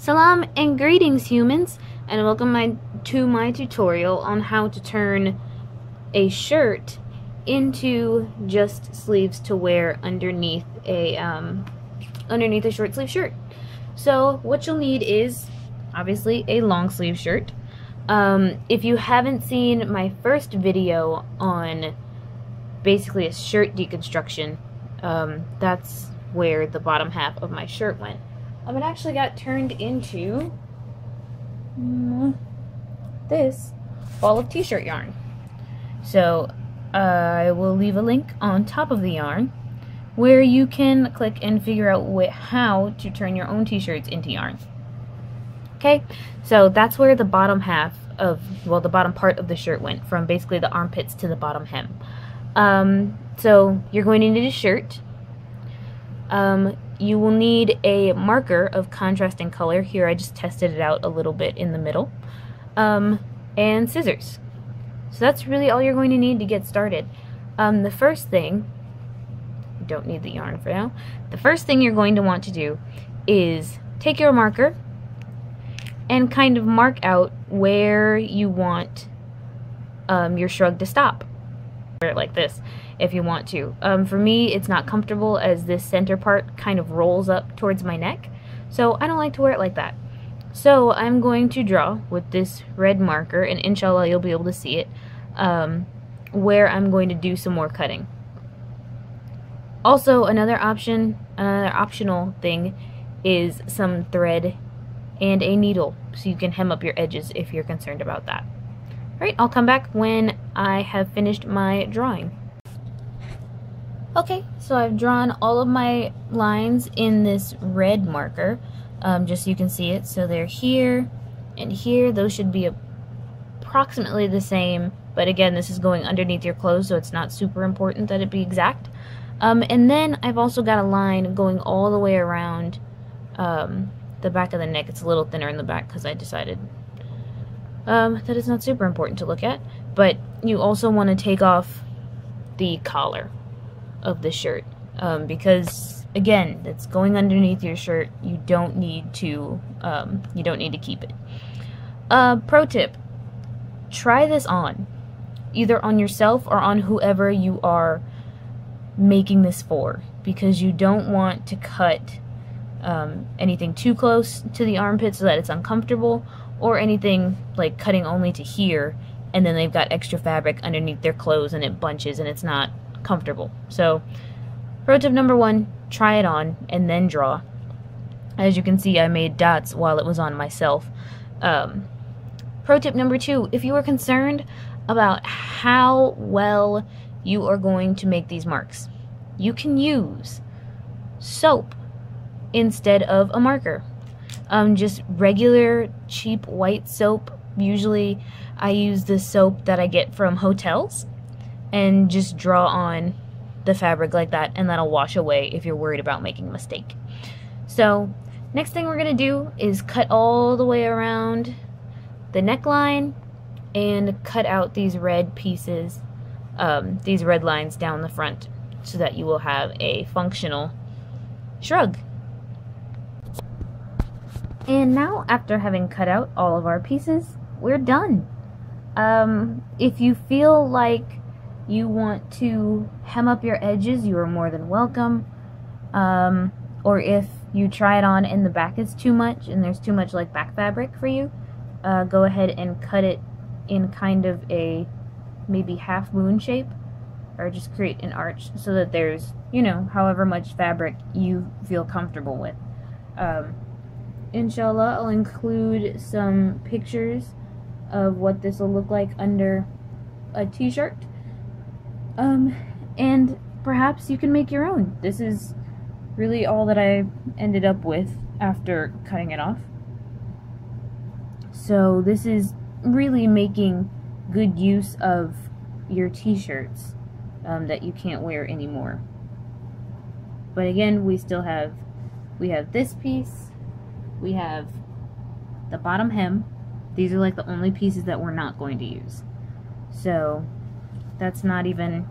Salaam and greetings, humans, and welcome to my tutorial on how to turn a shirt into just sleeves to wear underneath a short sleeve shirt. So what you'll need is obviously a long sleeve shirt. If you haven't seen my first video on basically a shirt deconstruction, that's where the bottom half of my shirt went. It actually got turned into this ball of t-shirt yarn. So I will leave a link on top of the yarn where you can click and figure out how to turn your own t-shirts into yarn. Okay, so that's where the bottom half of, well, the bottom part of the shirt went, from basically the armpits to the bottom hem. So you're going to need a shirt. You will need a marker of contrasting color. Here I just tested it out a little bit in the middle. And scissors. So that's really all you're going to need to get started. The first thing, you don't need the yarn for now, the first thing you're going to want to do is take your marker and kind of mark out where you want your shrug to stop. Wear it like this if you want to. For me, it's not comfortable as this center part kind of rolls up towards my neck, so I don't like to wear it like that. So I'm going to draw with this red marker, and inshallah you'll be able to see it, where I'm going to do some more cutting. Also, another optional thing is some thread and a needle, so you can hem up your edges if you're concerned about that. Alright, I'll come back when I have finished my drawing. Okay, so I've drawn all of my lines in this red marker, just so you can see it. So they're here and here. Those should be approximately the same, but again, this is going underneath your clothes, so it's not super important that it be exact. And then I've also got a line going all the way around the back of the neck. It's a little thinner in the back because I decided that it's not super important to look at, but you also want to take off the collar of the shirt, because again, it's going underneath your shirt. You don't need to keep it. Pro tip: try this on, either on yourself or on whoever you are making this for, because you don't want to cut anything too close to the armpit so that it's uncomfortable, or anything like cutting only to here and then they've got extra fabric underneath their clothes and it bunches and it's not comfortable. So pro tip number 1, try it on and then draw. As you can see, I made dots while it was on myself. Pro tip number 2, if you are concerned about how well you are going to make these marks, you can use soap instead of a marker. Just regular cheap white soap. Usually I use the soap that I get from hotels and just draw on the fabric like that, and that'll wash away if you're worried about making a mistake. So next thing we're going to do is cut all the way around the neckline and cut out these red pieces, these red lines down the front, so that you will have a functional shrug. And now, after having cut out all of our pieces, we're done. If you feel like you want to hem up your edges, you are more than welcome. Or if you try it on and the back is too much and there's too much like back fabric for you, go ahead and cut it in kind of a maybe half moon shape, or just create an arch so that there's, you know, however much fabric you feel comfortable with. Inshallah, I'll include some pictures of what this will look like under a t-shirt. And perhaps you can make your own. This is really all that I ended up with after cutting it off. So this is really making good use of your t-shirts that you can't wear anymore. But again, we have this piece. We have the bottom hem. These are like the only pieces that we're not going to use. So that's not even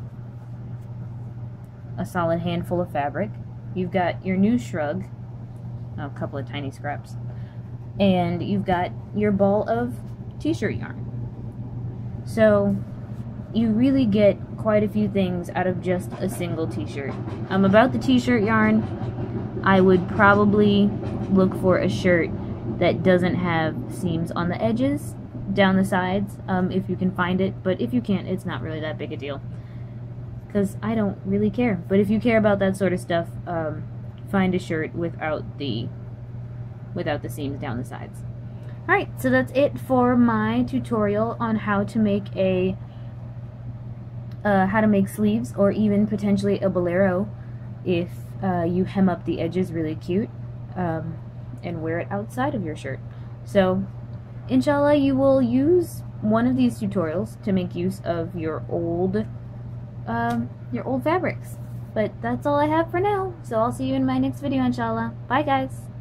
a solid handful of fabric. You've got your new shrug, a couple of tiny scraps. and you've got your ball of t-shirt yarn. So you really get quite a few things out of just a single t-shirt. About the t-shirt yarn, I would probably look for a shirt that doesn't have seams on the edges, down the sides, if you can find it, but if you can't, it's not really that big a deal, because I don't really care. But if you care about that sort of stuff, find a shirt without the seams down the sides. Alright, so that's it for my tutorial on how to make sleeves, or even potentially a bolero if you hem up the edges really cute and wear it outside of your shirt. So inshallah you will use one of these tutorials to make use of your old fabrics. But that's all I have for now, so I'll see you in my next video, inshallah. Bye guys!